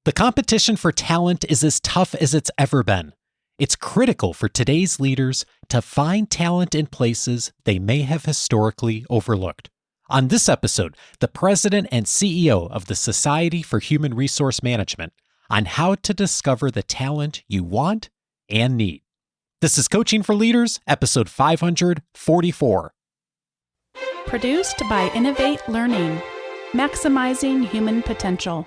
The competition for talent is as tough as it's ever been. It's critical for today's leaders to find talent in places they may have historically overlooked. On this episode, the president and CEO of the Society for Human Resource Management on how to discover the talent you want and need. This is Coaching for Leaders, episode 544. Produced by Innovate Learning, maximizing human potential.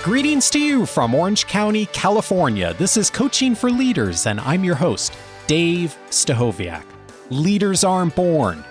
Greetings to you from Orange County, California. This is Coaching for Leaders, and I'm your host, Dave Stachowiak. Leaders aren't born,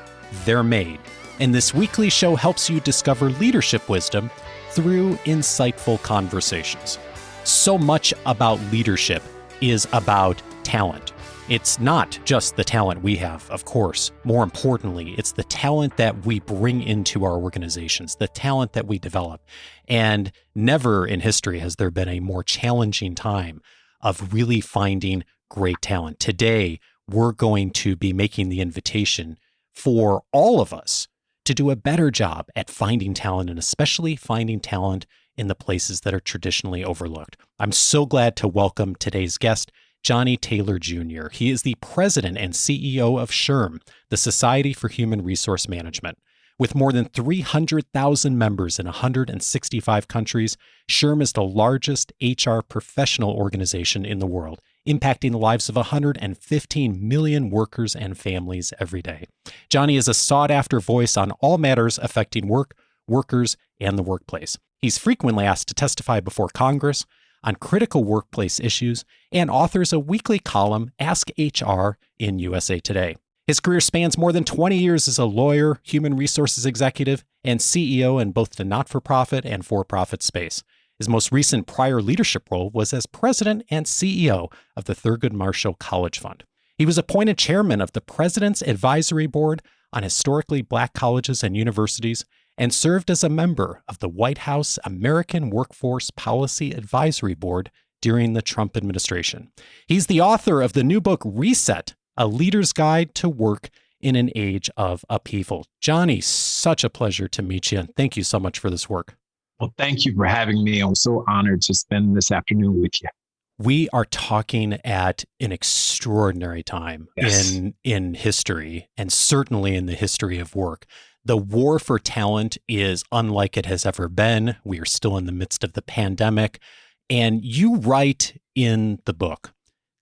they're made. And this weekly show helps you discover leadership wisdom through insightful conversations. So much about leadership is about talent. It's not just the talent we have, of course. More importantly, it's the talent that we bring into our organizations, the talent that we develop. And never in history has there been a more challenging time of really finding great talent. Today, we're going to be making the invitation for all of us to do a better job at finding talent, and especially finding talent in the places that are traditionally overlooked. I'm so glad to welcome today's guest, Johnny Taylor Jr. He is the president and CEO of SHRM, the Society for Human Resource Management. With more than 300,000 members in 165 countries, SHRM is the largest HR professional organization in the world, impacting the lives of 115 million workers and families every day. Johnny is a sought-after voice on all matters affecting work, workers, and the workplace. He's frequently asked to testify before Congress on critical workplace issues, and authors a weekly column, Ask HR, in USA Today. His career spans more than 20 years as a lawyer, human resources executive, and CEO in both the not-for-profit and for-profit space. His most recent prior leadership role was as president and CEO of the Thurgood Marshall College Fund. He was appointed chairman of the President's Advisory Board on Historically Black Colleges and Universities, and served as a member of the White House American Workforce Policy Advisory Board during the Trump administration. He's the author of the new book, Reset, A Leader's Guide to Work in an Age of Upheaval. Johnny, such a pleasure to meet you, and thank you so much for this work. Well, thank you for having me. I'm so honored to spend this afternoon with you. We are talking at an extraordinary time in history, and certainly in the history of work. The war for talent is unlike it has ever been. We are still in the midst of the pandemic. And you write in the book,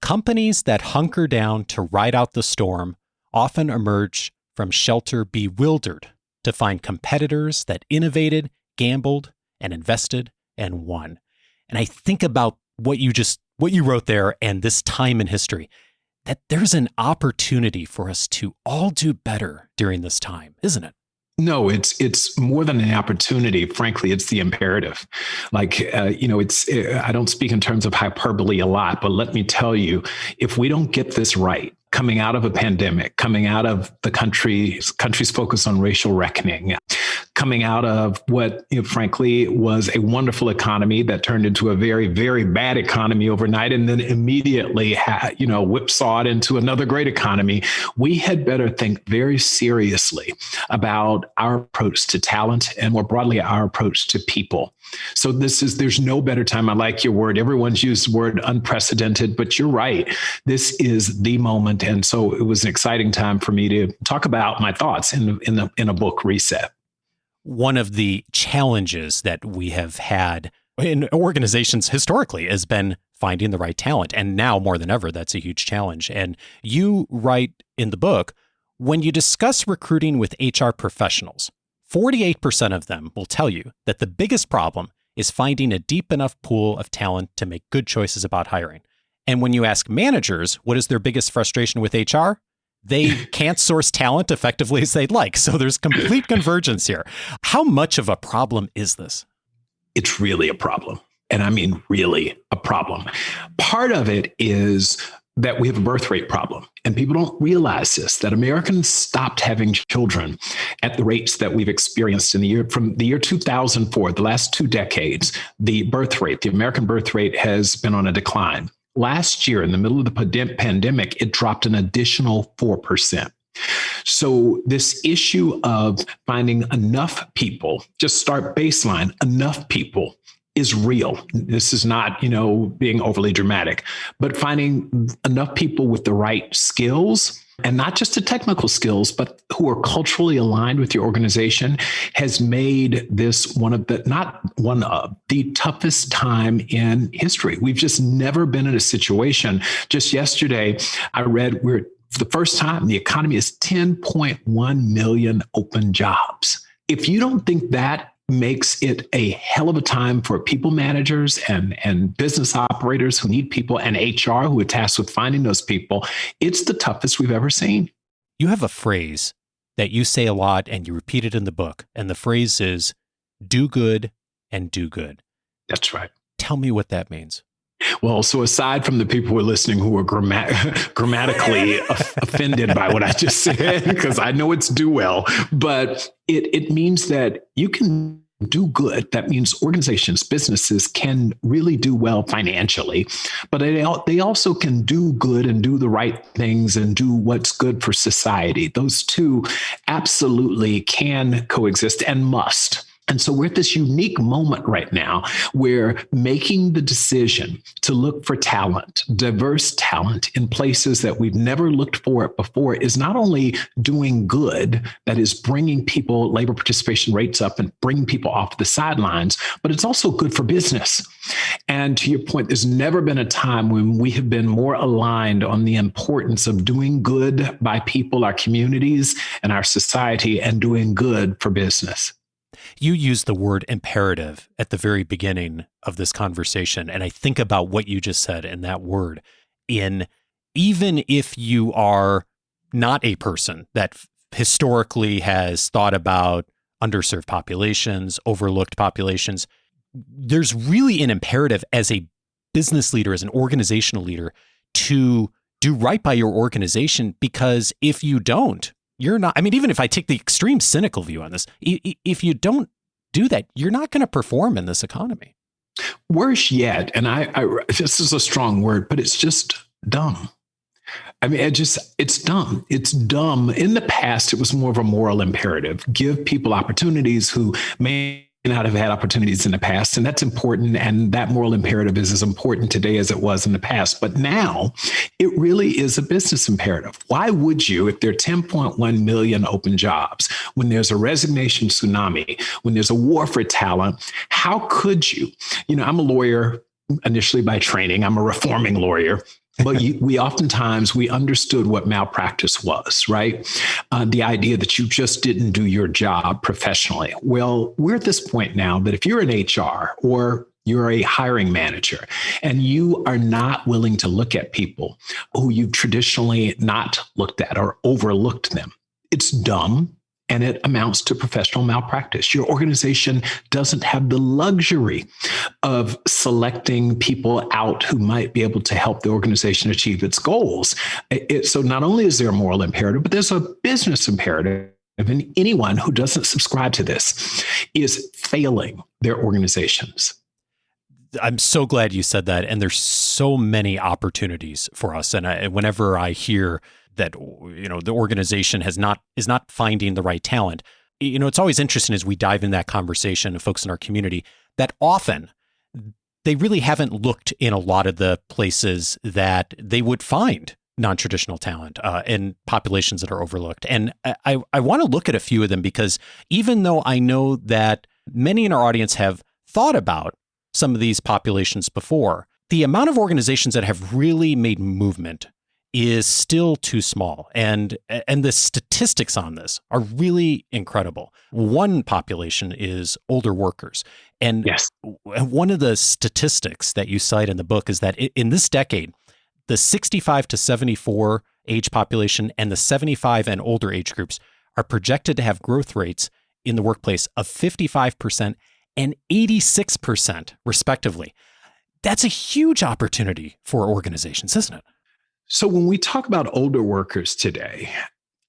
companies that hunker down to ride out the storm often emerge from shelter bewildered to find competitors that innovated, gambled, and invested and won. And I think about what you wrote there and this time in history, that there's an opportunity for us to all do better during this time, isn't it? No, it's more than an opportunity. Frankly, it's the imperative. I don't speak in terms of hyperbole a lot, but let me tell you, if we don't get this right, coming out of a pandemic, coming out of the country's focus on racial reckoning, coming out of what, frankly, was a wonderful economy that turned into a very, very bad economy overnight, and then immediately, whipsawed into another great economy, we had better think very seriously about our approach to talent and, more broadly, our approach to people. So there's no better time. I like your word. Everyone's used the word unprecedented, but you're right. This is the moment. And so it was an exciting time for me to talk about my thoughts in a book, Reset. One of the challenges that we have had in organizations historically has been finding the right talent. And now more than ever, that's a huge challenge. And you write in the book, when you discuss recruiting with HR professionals, 48% of them will tell you that the biggest problem is finding a deep enough pool of talent to make good choices about hiring. And when you ask managers what is their biggest frustration with HR, they can't source talent effectively as they'd like. So there's complete convergence here. How much of a problem is this? It's really a problem. And I mean, really a problem. Part of it is that we have a birth rate problem. And people don't realize this, that Americans stopped having children at the rates that we've experienced from the year 2004, the last 2 decades. The American birth rate has been on a decline. Last year, in the middle of the pandemic, it dropped an additional 4%. So this issue of finding enough people, just start baseline, enough people is real. This is not, being overly dramatic, but finding enough people with the right skills, and not just the technical skills, but who are culturally aligned with your organization, has made this the toughest time in history. We've just never been in a situation. Just yesterday, I read for the first time, the economy is 10.1 million open jobs. If you don't think that makes it a hell of a time for people managers and business operators who need people, and HR who are tasked with finding those people, it's the toughest we've ever seen. You have a phrase that you say a lot and you repeat it in the book. And the phrase is, do good and do good. That's right. Tell me what that means. Well, so aside from the people who are listening who are grammatically offended by what I just said, because I know it's do well, but it means that you can do good. That means organizations, businesses can really do well financially, but they also can do good and do the right things and do what's good for society. Those two absolutely can coexist and must. And so we're at this unique moment right now where making the decision to look for talent, diverse talent in places that we've never looked for it before, is not only doing good, that is bringing people, labor participation rates up and bringing people off the sidelines, but it's also good for business. And to your point, there's never been a time when we have been more aligned on the importance of doing good by people, our communities, and our society, and doing good for business. You use the word imperative at the very beginning of this conversation. And I think about what you just said in that word. Even if you are not a person that historically has thought about underserved populations, overlooked populations, there's really an imperative as a business leader, as an organizational leader, to do right by your organization, because if you don't, you're not, even if I take the extreme cynical view on this, if you don't do that, you're not going to perform in this economy. Worse yet, and I this is a strong word, but it's just dumb. It's dumb. It's dumb. In the past, it was more of a moral imperative. Give people opportunities who may not have had opportunities in the past. And that's important. And that moral imperative is as important today as it was in the past. But now it really is a business imperative. Why would you, if there are 10.1 million open jobs, when there's a resignation tsunami, when there's a war for talent, how could you? I'm a lawyer initially by training. I'm a reforming lawyer. But we understood what malpractice was, right? The idea that you just didn't do your job professionally. Well, we're at this point now that if you're an HR or you're a hiring manager and you are not willing to look at people who you've traditionally not looked at or overlooked them, it's dumb. And it amounts to professional malpractice. Your organization doesn't have the luxury of selecting people out who might be able to help the organization achieve its goals. So not only is there a moral imperative, but there's a business imperative. And anyone who doesn't subscribe to this is failing their organizations. I'm so glad you said that. And there's so many opportunities for us. And whenever I hear that the organization is not finding the right talent, it's always interesting as we dive in that conversation of folks in our community that often they really haven't looked in a lot of the places that they would find non-traditional talent in populations that are overlooked. And I want to look at a few of them, because even though I know that many in our audience have thought about some of these populations before, the amount of organizations that have really made movement is still too small. And the statistics on this are really incredible. One population is older workers. And yes, one of the statistics that you cite in the book is that in this decade, the 65 to 74 age population and the 75 and older age groups are projected to have growth rates in the workplace of 55% and 86%, respectively. That's a huge opportunity for organizations, isn't it? So when we talk about older workers today,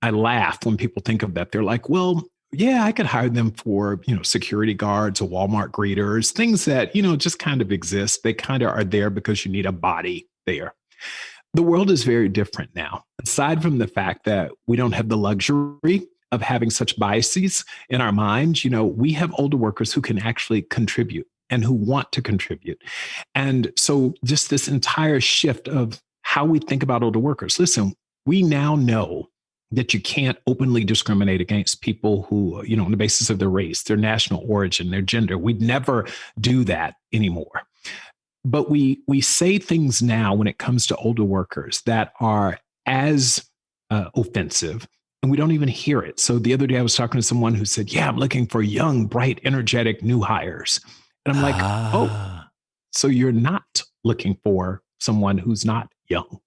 I laugh when people think of that. They're like, well, yeah, I could hire them for, security guards or Walmart greeters, things that, just kind of exist. They kind of are there because you need a body there. The world is very different now. Aside from the fact that we don't have the luxury of having such biases in our minds, we have older workers who can actually contribute and who want to contribute. And so just this entire shift of how we think about older workers. Listen, we now know that you can't openly discriminate against people who, on the basis of their race, their national origin, their gender. We'd never do that anymore. But we say things now when it comes to older workers that are as offensive, and we don't even hear it. So the other day I was talking to someone who said, yeah, I'm looking for young, bright, energetic new hires. And I'm like, oh, so you're not looking for someone who's not young.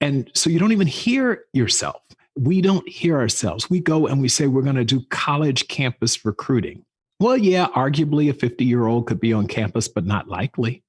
And so you don't even hear yourself. We don't hear ourselves. We go and we say we're going to do college campus recruiting. Well, yeah, arguably a 50-year-old could be on campus, but not likely.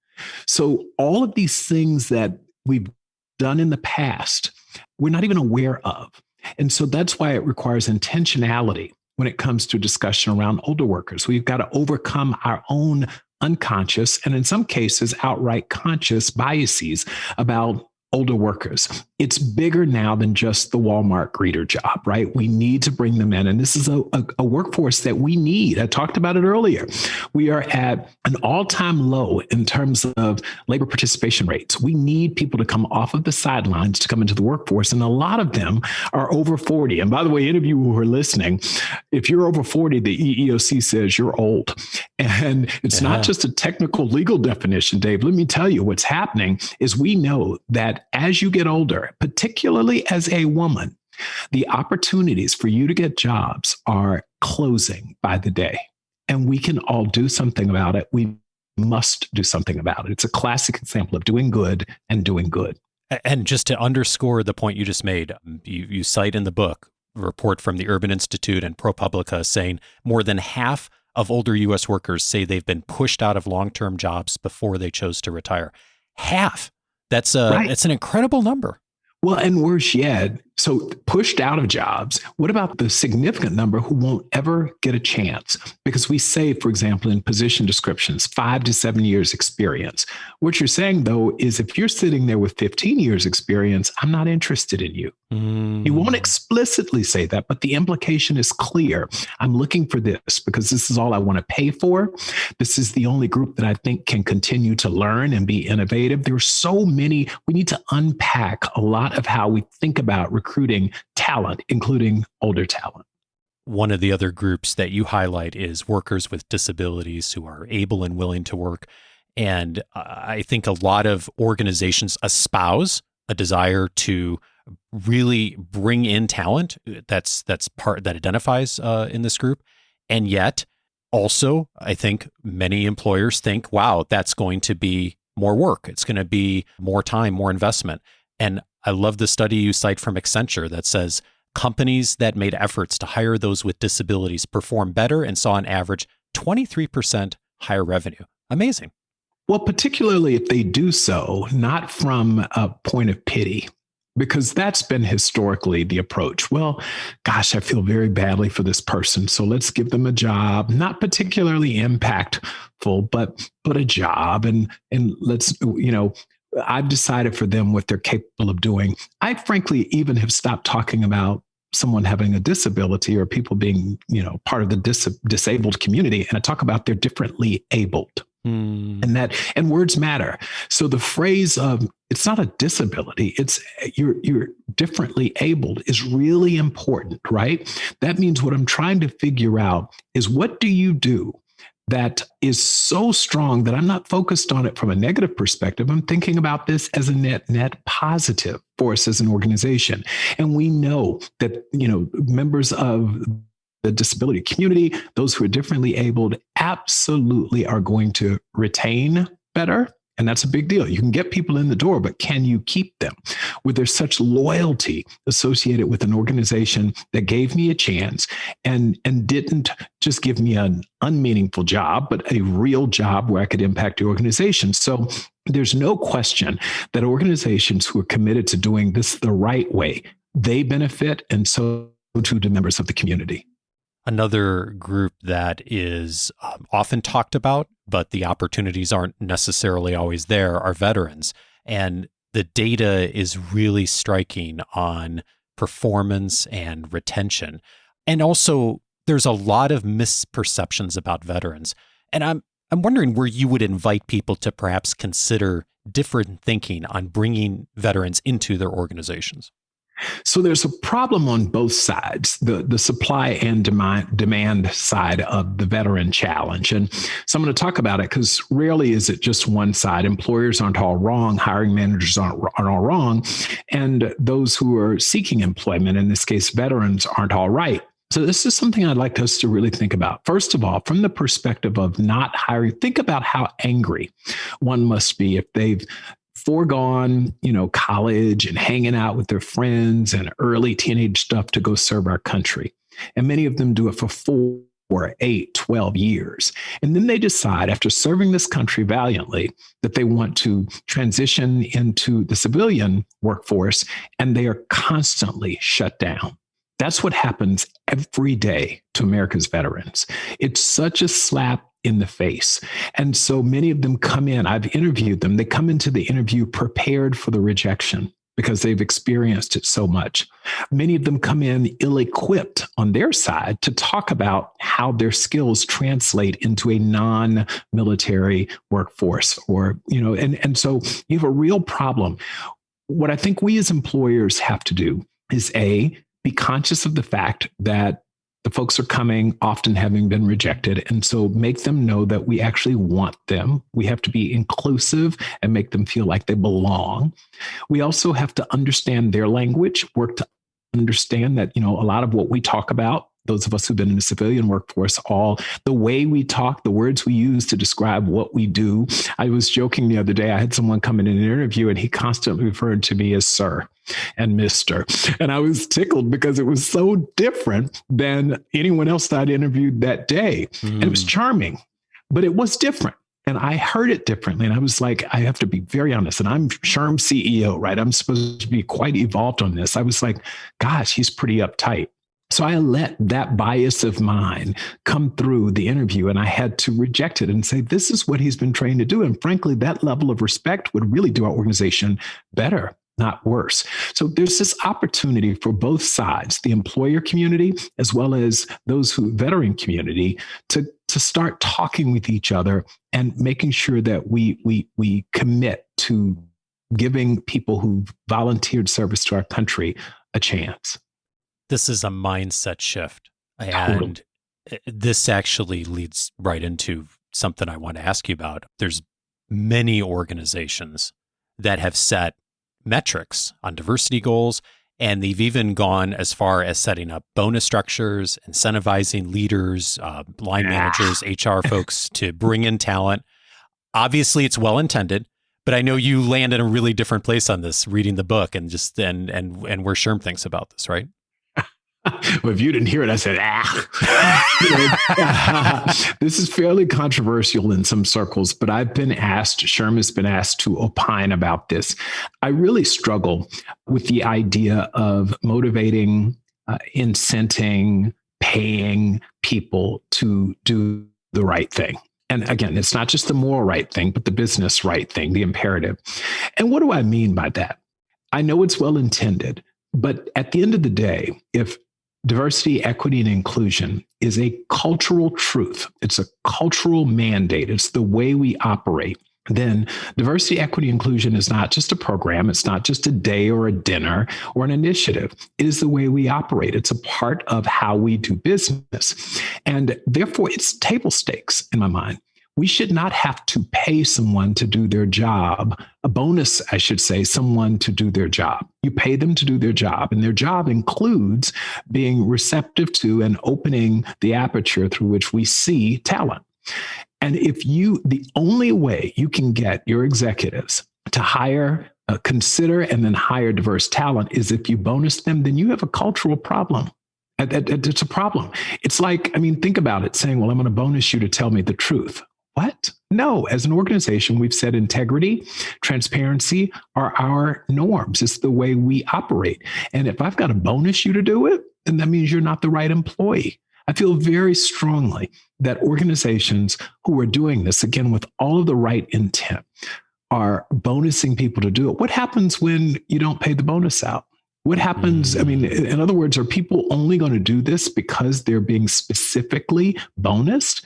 So all of these things that we've done in the past, we're not even aware of. And so that's why it requires intentionality when it comes to discussion around older workers. We've got to overcome our own unconscious and in some cases outright conscious biases about older workers. It's bigger now than just the Walmart greeter job, right? We need to bring them in. And this is a workforce that we need. I talked about it earlier. We are at an all-time low in terms of labor participation rates. We need people to come off of the sidelines to come into the workforce. And a lot of them are over 40. And by the way, any of you who are listening, if you're over 40, the EEOC says you're old. And it's not just a technical legal definition, Dave. Let me tell you what's happening is we know that as you get older, particularly as a woman, the opportunities for you to get jobs are closing by the day. And we can all do something about it. We must do something about it. It's a classic example of doing good and doing good. And just to underscore the point you just made, you cite in the book a report from the Urban Institute and ProPublica saying more than half of older U.S. workers say they've been pushed out of long-term jobs before they chose to retire. Half. That's an incredible number. Well, and worse yet, so pushed out of jobs. What about the significant number who won't ever get a chance? Because we say, for example, in position descriptions, 5 to 7 years experience. What you're saying, though, is if you're sitting there with 15 years experience, I'm not interested in you. You won't explicitly say that, but the implication is clear. I'm looking for this because this is all I want to pay for. This is the only group that I think can continue to learn and be innovative. There are so many. We need to unpack a lot of how we think about recruiting talent, including older talent. One of the other groups that you highlight is workers with disabilities who are able and willing to work. And I think a lot of organizations espouse a desire to really bring in talent that's part that identifies in this group. And yet also, I think many employers think, wow, that's going to be more work. It's going to be more time, more investment. And I love the study you cite from Accenture that says companies that made efforts to hire those with disabilities performed better and saw on average 23% higher revenue. Amazing. Well, particularly if they do so, not from a point of pity, because that's been historically the approach. Well, gosh, I feel very badly for this person, so let's give them a job, not particularly impactful, but a job, and let's, I've decided for them what they're capable of doing. I frankly even have stopped talking about someone having a disability or people being, part of the disabled community, and I talk about they're differently abled. And words matter. So the phrase of it's not a disability, it's you're differently abled is really important, right? That means what I'm trying to figure out is what do you do that is so strong that I'm not focused on it from a negative perspective. I'm thinking about this as a net positive for us as an organization. And we know that, members of the disability community, those who are differently abled, absolutely are going to retain better. And that's a big deal. You can get people in the door, but can you keep them? Where there's such loyalty associated with an organization that gave me a chance and didn't just give me an unmeaningful job, but a real job where I could impact the organization. So there's no question that organizations who are committed to doing this the right way, they benefit, and so do the members of the community. Another group that is often talked about, but the opportunities aren't necessarily always there, are veterans. And the data is really striking on performance and retention. And also, there's a lot of misperceptions about veterans. And I'm wondering where you would invite people to perhaps consider different thinking on bringing veterans into their organizations. So there's a problem on both sides, the supply and demand side of the veteran challenge. And so I'm going to talk about it because rarely is it just one side. Employers aren't all wrong. Hiring managers aren't all wrong. And those who are seeking employment, in this case, veterans, aren't all right. So this is something I'd like us to really think about. First of all, from the perspective of not hiring, think about how angry one must be if they've foregone, college and hanging out with their friends and early teenage stuff to go serve our country. And many of them do it for 4, 8, 12 years. And then they decide, after serving this country valiantly, that they want to transition into the civilian workforce, and they are constantly shut down. That's what happens every day to America's veterans. It's such a slap in the face. And so many of them come in, I've interviewed them, they come into the interview prepared for the rejection because they've experienced it so much. Many of them come in ill-equipped on their side to talk about how their skills translate into a non-military workforce, and so you have a real problem. What I think we as employers have to do is be conscious of the fact that the folks are coming, often having been rejected. And so make them know that we actually want them. We have to be inclusive and make them feel like they belong. We also have to understand their language, work to understand that, a lot of what we talk about, those of us who've been in the civilian workforce, all the way we talk, the words we use to describe what we do. I was joking the other day, I had someone come in an interview and he constantly referred to me as sir and Mr. And I was tickled because it was so different than anyone else that I'd interviewed that day. And it was charming, but it was different. And I heard it differently. And I was like, I have to be very honest. And I'm SHRM CEO, right? I'm supposed to be quite evolved on this. I was like, gosh, he's pretty uptight. So I let that bias of mine come through the interview, and I had to reject it and say, this is what he's been trained to do. And frankly, that level of respect would really do our organization better, not worse. So there's this opportunity for both sides, the employer community, as well as those veteran community, to start talking with each other and making sure that we commit to giving people who volunteered service to our country a chance. This is a mindset shift. Totally. And this actually leads right into something I want to ask you about. There's many organizations that have set metrics on diversity goals, and they've even gone as far as setting up bonus structures, incentivizing leaders, line managers, HR folks to bring in talent. Obviously, it's well-intended, but I know you land in a really different place on this, reading the book and and where SHRM thinks about this, right? Well, if you didn't hear it, I said, This is fairly controversial in some circles, but SHRM has been asked to opine about this. I really struggle with the idea of motivating, incenting, paying people to do the right thing. And again, it's not just the moral right thing, but the business right thing, the imperative. And what do I mean by that? I know it's well intended, but at the end of the day, if diversity, equity, and inclusion is a cultural truth, it's a cultural mandate, it's the way we operate, then diversity, equity, inclusion is not just a program, it's not just a day or a dinner or an initiative. It is the way we operate. It's a part of how we do business. And therefore, it's table stakes in my mind. We should not have to pay someone to do their job, a bonus, I should say, someone to do their job. You pay them to do their job, and their job includes being receptive to and opening the aperture through which we see talent. And the only way you can get your executives to hire, consider, and then hire diverse talent is if you bonus them, then you have a cultural problem. It's a problem. It's like, think about it, saying, well, I'm going to bonus you to tell me the truth. What? No, as an organization, we've said integrity, transparency are our norms. It's the way we operate. And if I've got to bonus you to do it, then that means you're not the right employee. I feel very strongly that organizations who are doing this, again, with all of the right intent, are bonusing people to do it. What happens when you don't pay the bonus out? What happens? I mean, in other words, are people only going to do this because they're being specifically bonused?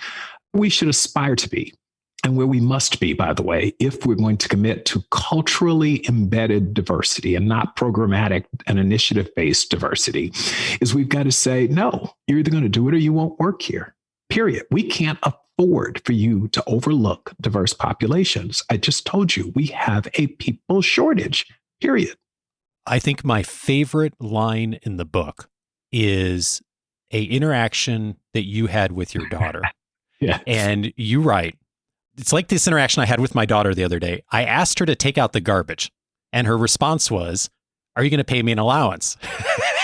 We should aspire to be, and where we must be, by the way, if we're going to commit to culturally embedded diversity and not programmatic and initiative-based diversity, is we've got to say, no, you're either going to do it or you won't work here, period. We can't afford for you to overlook diverse populations. I just told you, we have a people shortage, period. I think my favorite line in the book is a interaction that you had with your daughter. Yeah. And you write, it's like this interaction I had with my daughter the other day. I asked her to take out the garbage, and her response was, "Are you going to pay me an allowance?"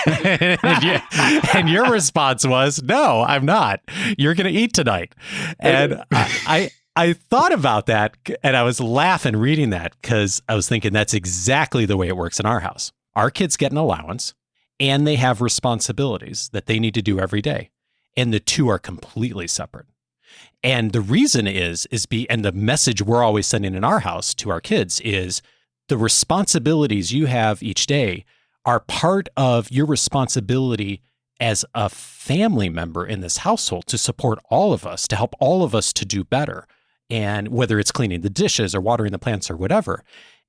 and your response was, "No, I'm not. You're going to eat tonight." And I thought about that, and I was laughing reading that because I was thinking that's exactly the way it works in our house. Our kids get an allowance, and they have responsibilities that they need to do every day, and the two are completely separate. And the reason and the message we're always sending in our house to our kids is the responsibilities you have each day are part of your responsibility as a family member in this household to support all of us, to help all of us to do better. And whether it's cleaning the dishes or watering the plants or whatever.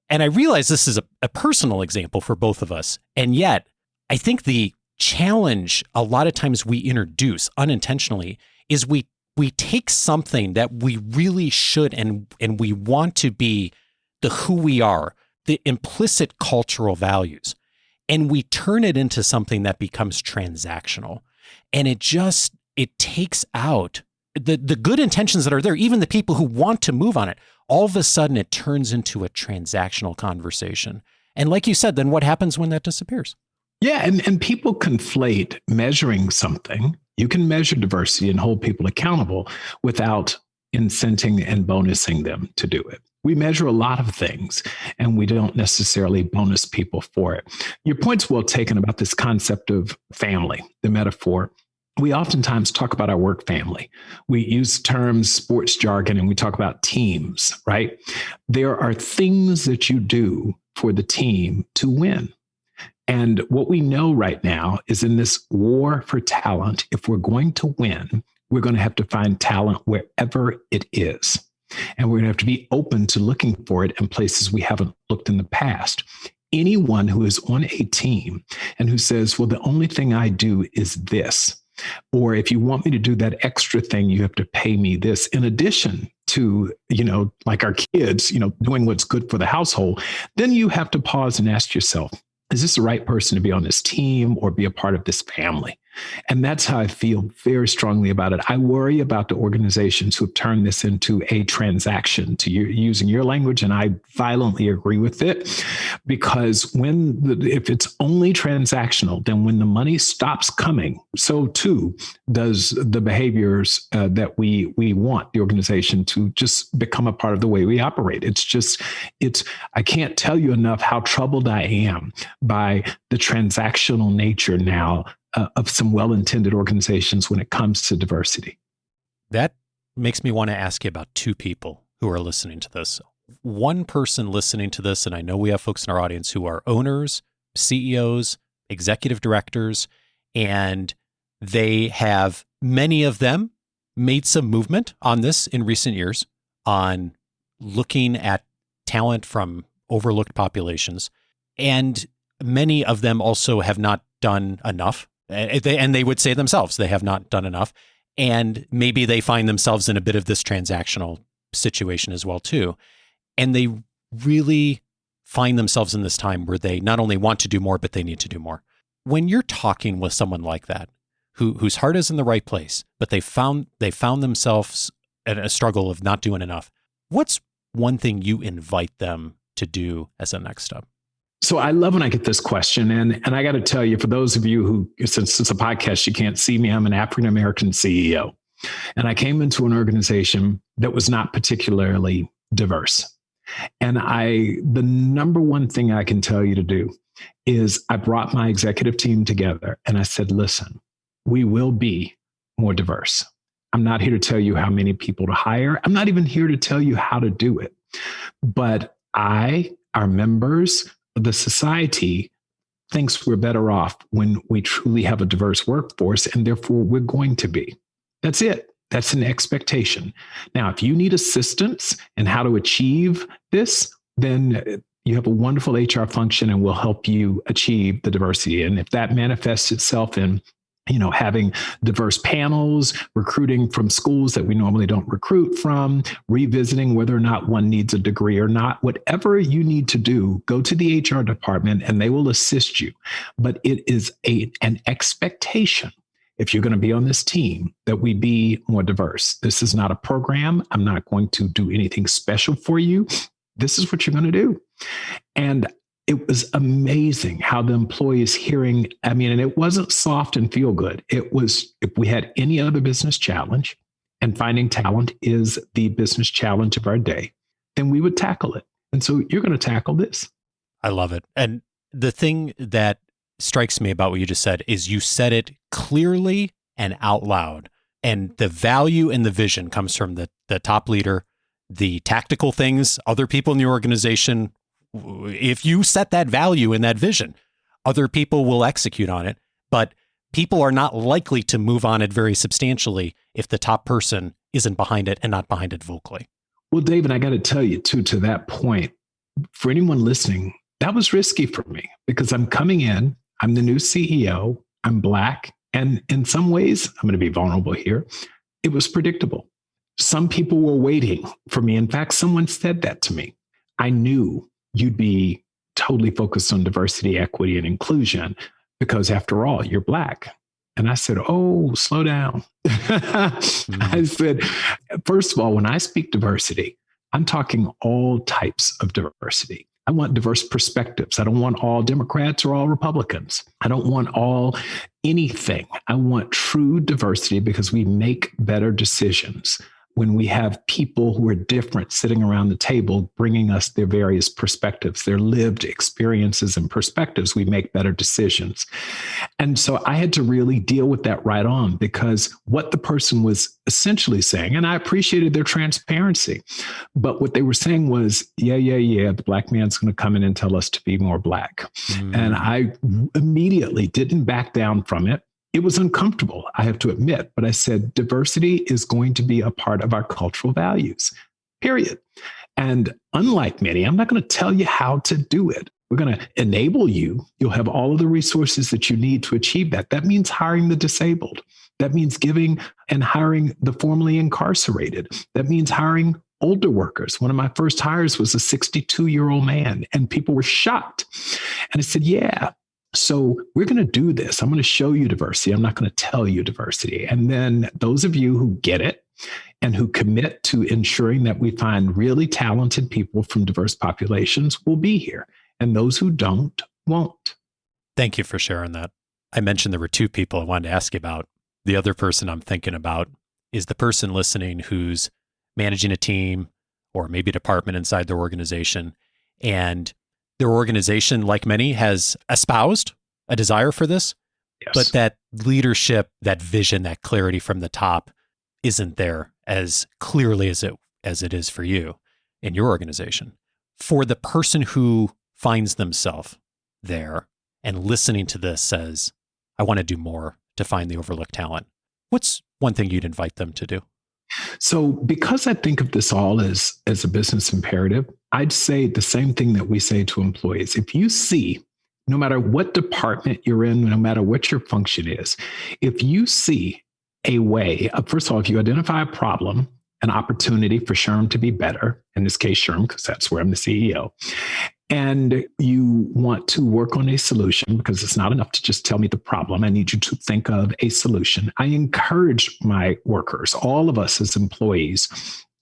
And I realize this is a personal example for both of us. And yet I think the challenge a lot of times we introduce unintentionally is we take something that we really should and we want to be the who we are, the implicit cultural values, and we turn it into something that becomes transactional. And it takes out the good intentions that are there, even the people who want to move on it. All of a sudden it turns into a transactional conversation. And like you said, then what happens when that disappears? Yeah, and people conflate measuring something. You can measure diversity and hold people accountable without incenting and bonusing them to do it. We measure a lot of things, and we don't necessarily bonus people for it. Your point's well taken about this concept of family, the metaphor. We oftentimes talk about our work family. We use terms, sports jargon, and we talk about teams, right? There are things that you do for the team to win. And what we know right now is in this war for talent, if we're going to win, we're going to have to find talent wherever it is. And we're going to have to be open to looking for it in places we haven't looked in the past. Anyone who is on a team and who says, well, the only thing I do is this, or if you want me to do that extra thing, you have to pay me this, in addition to, like our kids, doing what's good for the household, then you have to pause and ask yourself, is this the right person to be on this team or be a part of this family? And that's how I feel very strongly about it. I worry about the organizations who have turned this into a transaction, to using your language, and I violently agree with it, because if it's only transactional, then when the money stops coming, so too does the behaviors that we want the organization to just become a part of the way we operate. I can't tell you enough how troubled I am by the transactional nature now of some well-intended organizations when it comes to diversity. That makes me want to ask you about two people who are listening to this. One person listening to this, and I know we have folks in our audience who are owners, CEOs, executive directors, and many of them made some movement on this in recent years on looking at talent from overlooked populations. And many of them also have not done enough. And they would say themselves, they have not done enough. And maybe they find themselves in a bit of this transactional situation as well, too. And they really find themselves in this time where they not only want to do more, but they need to do more. When you're talking with someone like that, whose heart is in the right place, but they found themselves in a struggle of not doing enough, what's one thing you invite them to do as a next step? So I love when I get this question. And I got to tell you, for those of you who, since it's a podcast, you can't see me, I'm an African-American CEO. And I came into an organization that was not particularly diverse. And the number one thing I can tell you to do is I brought my executive team together and I said, listen, we will be more diverse. I'm not here to tell you how many people to hire. I'm not even here to tell you how to do it. But our members, the society thinks we're better off when we truly have a diverse workforce, and therefore we're going to be. That's it. That's an expectation. Now, if you need assistance in how to achieve this, then you have a wonderful HR function and we'll help you achieve the diversity. And if that manifests itself in having diverse panels, recruiting from schools that we normally don't recruit from, revisiting whether or not one needs a degree or not, whatever you need to do, go to the HR department and they will assist you. But it is an expectation, if you're going to be on this team, that we be more diverse. This is not a program. I'm not going to do anything special for you. This is what you're going to do. And it was amazing how the employees hearing, and it wasn't soft and feel good. It was, if we had any other business challenge, and finding talent is the business challenge of our day, then we would tackle it. And so you're going to tackle this. I love it. And the thing that strikes me about what you just said is you said it clearly and out loud. And the value and the vision comes from the top leader, the tactical things, other people in the organization. If you set that value and that vision, other people will execute on it, but people are not likely to move on it very substantially if the top person isn't behind it and not behind it vocally. Well, David, I got to tell you too, to that point, for anyone listening, that was risky for me because I'm coming in, I'm the new CEO, I'm Black, and in some ways, I'm going to be vulnerable here, it was predictable. Some people were waiting for me. In fact, someone said that to me. I knew you'd be totally focused on diversity, equity, and inclusion because after all, you're Black. And I said, oh, slow down. I said, first of all, when I speak diversity, I'm talking all types of diversity. I want diverse perspectives. I don't want all Democrats or all Republicans. I don't want all anything. I want true diversity because we make better decisions when we have people who are different sitting around the table, bringing us their various perspectives, their lived experiences and perspectives, we make better decisions. And so I had to really deal with that right on because what the person was essentially saying, and I appreciated their transparency, but what they were saying was, yeah, the Black man's going to come in and tell us to be more Black. And I immediately didn't back down from it. It was uncomfortable, I have to admit, but I said, diversity is going to be a part of our cultural values, period. And unlike many, I'm not going to tell you how to do it. We're going to enable you. You'll have all of the resources that you need to achieve that. That means hiring the disabled. That means giving and hiring the formerly incarcerated. That means hiring older workers. One of my first hires was a 62-year-old man, and people were shocked. And I said, yeah. So we're going to do this. I'm going to show you diversity. I'm not going to tell you diversity. And then those of you who get it and who commit to ensuring that we find really talented people from diverse populations will be here. And those who don't, won't. Thank you for sharing that. I mentioned there were two people I wanted to ask you about. The other person I'm thinking about is the person listening who's managing a team or maybe a department inside their organization, and their organization, like many, has espoused a desire for this, yes, but that leadership, that vision, that clarity from the top isn't there as clearly as it is for you in your organization. For the person who finds themselves there and listening to this says, I want to do more to find the overlooked talent, what's one thing you'd invite them to do? So because I think of this all as a business imperative, I'd say the same thing that we say to employees. If you see, no matter what department you're in, no matter what your function is, if you see a way, first of all, if you identify a problem, an opportunity for SHRM to be better, in this case, SHRM, because that's where I'm the CEO, and you want to work on a solution, because it's not enough to just tell me the problem. I need you to think of a solution. I encourage my workers, all of us as employees,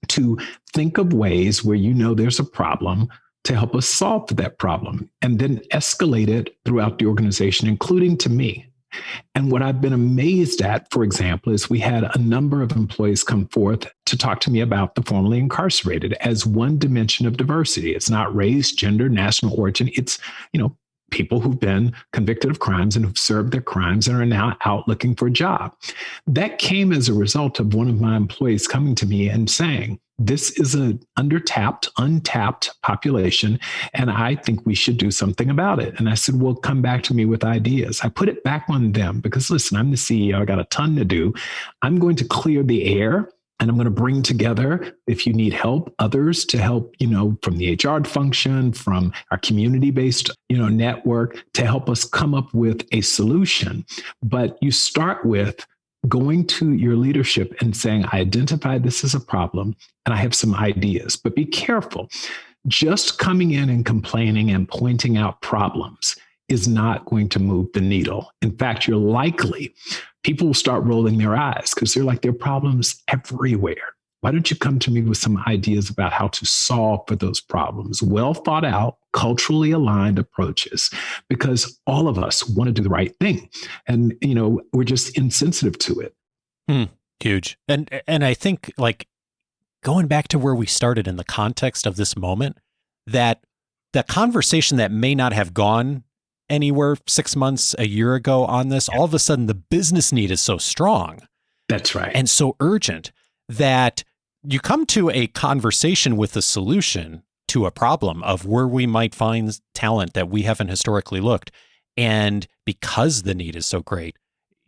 to think of ways where you know there's a problem to help us solve that problem, and then escalate it throughout the organization, including to me. And what I've been amazed at, for example, is we had a number of employees come forth to talk to me about the formerly incarcerated as one dimension of diversity. It's not race, gender, national origin. It's, people who've been convicted of crimes and who've served their crimes and are now out looking for a job. That came as a result of one of my employees coming to me and saying, this is an untapped population, and I think we should do something about it. And I said, well, come back to me with ideas. I put it back on them because, listen, I'm the CEO. I got a ton to do. I'm going to clear the air. And I'm going to bring together, if you need help, others to help, from the HR function, from our community-based, network to help us come up with a solution. But you start with going to your leadership and saying, I identify this as a problem and I have some ideas, but be careful. Just coming in and complaining and pointing out problems is not going to move the needle. In fact, people will start rolling their eyes because they're like, there are problems everywhere. Why don't you come to me with some ideas about how to solve for those problems? Well thought out, culturally aligned approaches, because all of us want to do the right thing. And, we're just insensitive to it. Huge. And I think going back to where we started in the context of this moment, that the conversation that may not have gone anywhere 6 months, a year ago on this, all of a sudden the business need is so strong. That's right. And so urgent that you come to a conversation with a solution to a problem of where we might find talent that we haven't historically looked. And because the need is so great,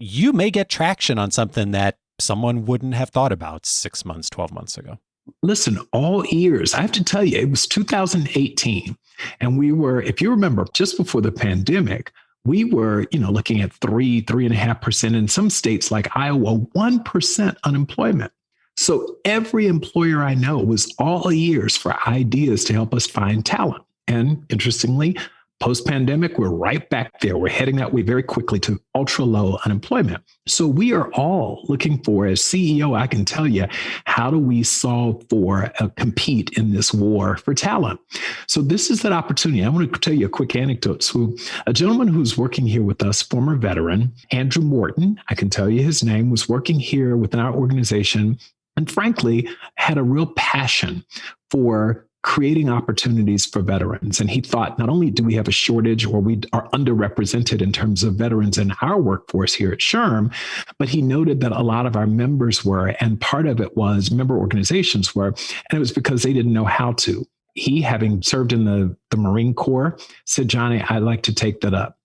you may get traction on something that someone wouldn't have thought about 6 months, 12 months ago. Listen, all ears. I have to tell you, it was 2018. And we were, if you remember, just before the pandemic, we were, looking at 3.5%, in some states like Iowa, 1% unemployment. So every employer I know was all ears for ideas to help us find talent. And interestingly, post-pandemic, we're right back there. We're heading that way very quickly to ultra low unemployment. So we are all looking for, as CEO, I can tell you, how do we solve for, compete in this war for talent? So this is that opportunity. I want to tell you a quick anecdote. So a gentleman who's working here with us, former veteran, Andrew Morton, I can tell you his name, was working here within our organization and frankly had a real passion for creating opportunities for veterans. And he thought, not only do we have a shortage or we are underrepresented in terms of veterans in our workforce here at SHRM, but he noted that a lot of our members were, and part of it was member organizations were, and it was because they didn't know how to. He, having served in the Marine Corps, said, Johnny, I'd like to take that up.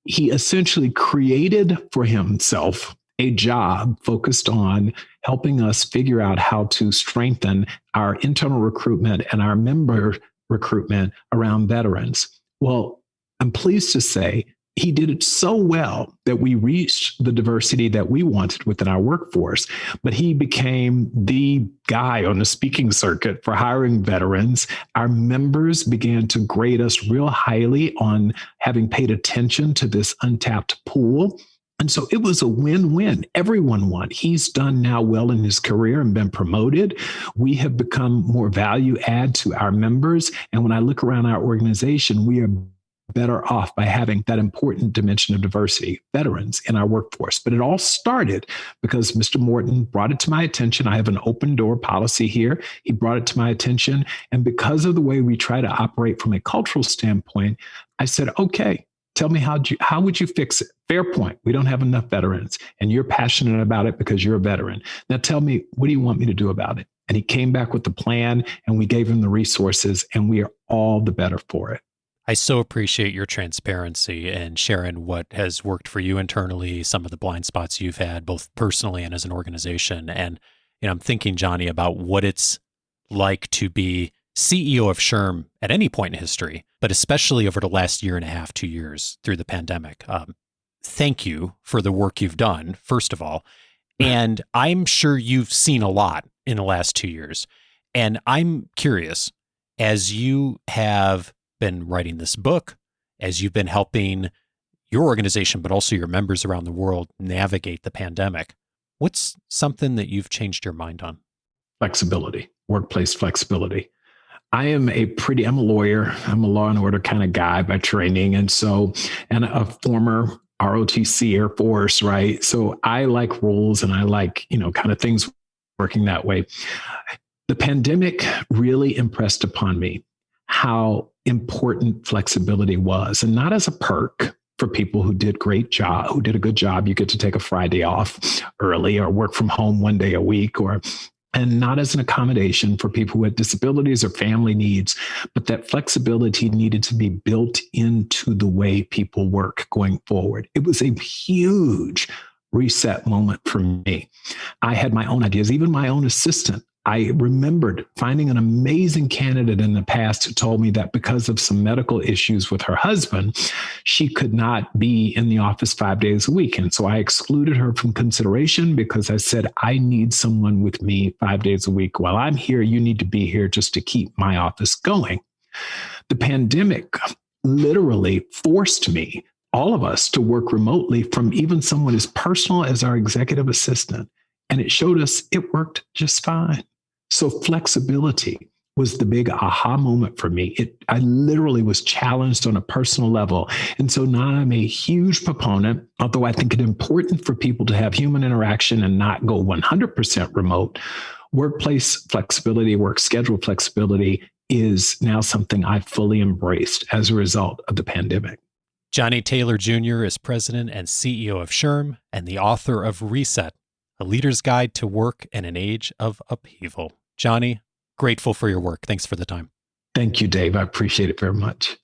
He essentially created for himself a job focused on helping us figure out how to strengthen our internal recruitment and our member recruitment around veterans. Well, I'm pleased to say he did it so well that we reached the diversity that we wanted within our workforce, but he became the guy on the speaking circuit for hiring veterans. Our members began to grade us real highly on having paid attention to this untapped pool. And so it was a win-win. Everyone won. He's done now well in his career and been promoted. We have become more value add to our members. And when I look around our organization, we are better off by having that important dimension of diversity, veterans in our workforce. But it all started because Mr. Morton brought it to my attention. I have an open door policy here. He brought it to my attention. And because of the way we try to operate from a cultural standpoint, I said, okay, tell me how would you fix it? Fair point. We don't have enough veterans and you're passionate about it because you're a veteran. Now tell me, what do you want me to do about it? And he came back with the plan and we gave him the resources and we are all the better for it. I so appreciate your transparency and sharing what has worked for you internally, some of the blind spots you've had, both personally and as an organization. And I'm thinking, Johnny, about what it's like to be CEO of SHRM at any point in history, but especially over the last year and a half, 2 years through the pandemic. Thank you for the work you've done, first of all. And I'm sure you've seen a lot in the last 2 years. And I'm curious, as you have been writing this book, as you've been helping your organization, but also your members around the world navigate the pandemic, what's something that you've changed your mind on? Flexibility, workplace flexibility. I'm a lawyer. I'm a law and order kind of guy by training. And a former ROTC Air Force, right? So I like rules and I like, kind of things working that way. The pandemic really impressed upon me how important flexibility was, and not as a perk for people who did a good job. You get to take a Friday off early or work from home one day a week, and not as an accommodation for people who had disabilities or family needs, but that flexibility needed to be built into the way people work going forward. It was a huge reset moment for me. I had my own ideas, even my own assistant. I remembered finding an amazing candidate in the past who told me that because of some medical issues with her husband, she could not be in the office 5 days a week. And so I excluded her from consideration because I said, I need someone with me 5 days a week. While I'm here, you need to be here just to keep my office going. The pandemic literally forced me, all of us, to work remotely from even someone as personal as our executive assistant. And it showed us it worked just fine. So flexibility was the big aha moment for me. I literally was challenged on a personal level. And so now I'm a huge proponent, although I think it's important for people to have human interaction and not go 100% remote. Workplace flexibility, work schedule flexibility is now something I've fully embraced as a result of the pandemic. Johnny Taylor Jr. is president and CEO of SHRM and the author of Reset, A Leader's Guide to Work in an Age of Upheaval. Johnny, grateful for your work. Thanks for the time. Thank you, Dave. I appreciate it very much.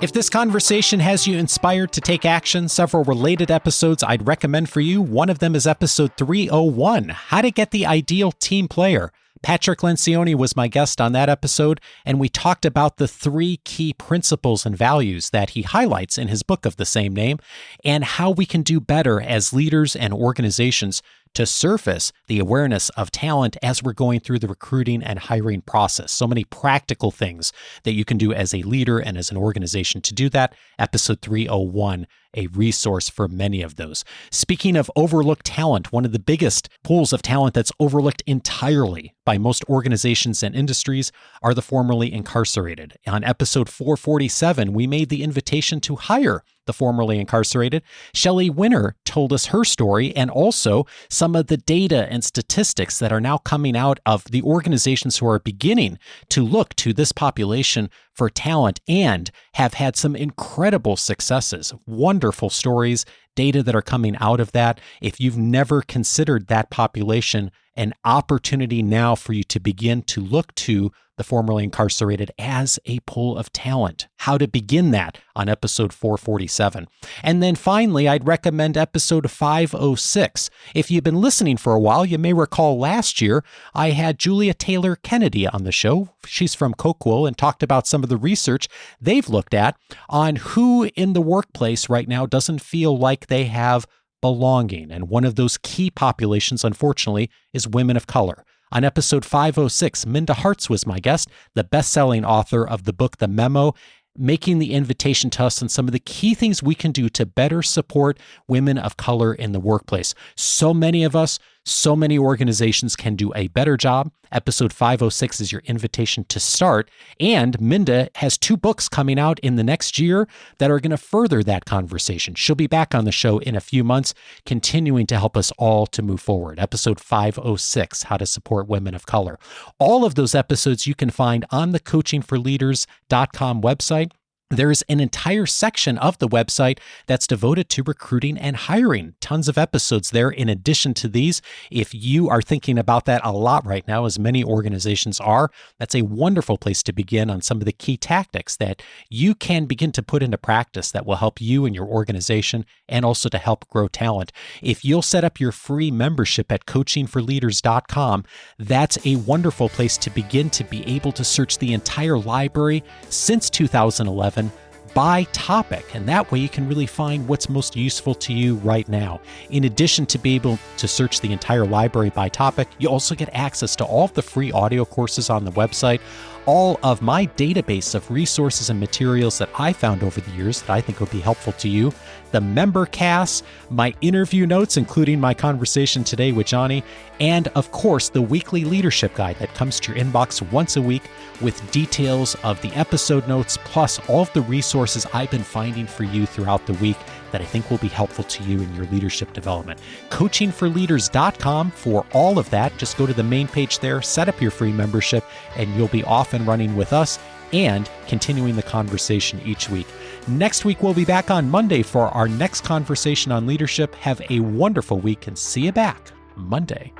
If this conversation has you inspired to take action, several related episodes I'd recommend for you. One of them is episode 301, How to Get the Ideal Team Player. Patrick Lencioni was my guest on that episode, and we talked about the 3 key principles and values that he highlights in his book of the same name, and how we can do better as leaders and organizations to surface the awareness of talent as we're going through the recruiting and hiring process. So many practical things that you can do as a leader and as an organization to do that. Episode 301, a resource for many of those. Speaking of overlooked talent, one of the biggest pools of talent that's overlooked entirely by most organizations and industries are the formerly incarcerated. On episode 447, we made the invitation to hire the formerly incarcerated. Shelley Winner told us her story and also some of the data and statistics that are now coming out of the organizations who are beginning to look to this population for talent and have had some incredible successes, wonderful stories, data that are coming out of that. If you've never considered that population, an opportunity now for you to begin to look to the formerly incarcerated as a pool of talent. How to begin that on episode 447. And then finally, I'd recommend episode 506. If you've been listening for a while, you may recall last year, I had Julia Taylor Kennedy on the show. She's from Coquille and talked about some of the research they've looked at on who in the workplace right now doesn't feel like they have belonging. And one of those key populations, unfortunately, is women of color. On episode 506, Minda Hartz was my guest, the best-selling author of the book, The Memo, making the invitation to us on some of the key things we can do to better support women of color in the workplace. So many of us, so many organizations can do a better job. Episode 506 is your invitation to start. And Minda has 2 books coming out in the next year that are going to further that conversation. She'll be back on the show in a few months, continuing to help us all to move forward. Episode 506, How to Support Women of Color. All of those episodes you can find on the coachingforleaders.com website. There's an entire section of the website that's devoted to recruiting and hiring. Tons of episodes there in addition to these. If you are thinking about that a lot right now, as many organizations are, that's a wonderful place to begin on some of the key tactics that you can begin to put into practice that will help you and your organization and also to help grow talent. If you'll set up your free membership at coachingforleaders.com, that's a wonderful place to begin to be able to search the entire library since 2011 by topic, and that way you can really find what's most useful to you right now. In addition to be able to search the entire library by topic, you also get access to all of the free audio courses on the website, all of my database of resources and materials that I found over the years that I think would be helpful to you, the member casts, my interview notes, including my conversation today with Johnny, and of course, the weekly leadership guide that comes to your inbox once a week with details of the episode notes, plus all of the resources I've been finding for you throughout the week that I think will be helpful to you in your leadership development. Coachingforleaders.com for all of that. Just go to the main page there, set up your free membership, and you'll be off and running with us and continuing the conversation each week. Next week, we'll be back on Monday for our next conversation on leadership. Have a wonderful week and see you back Monday.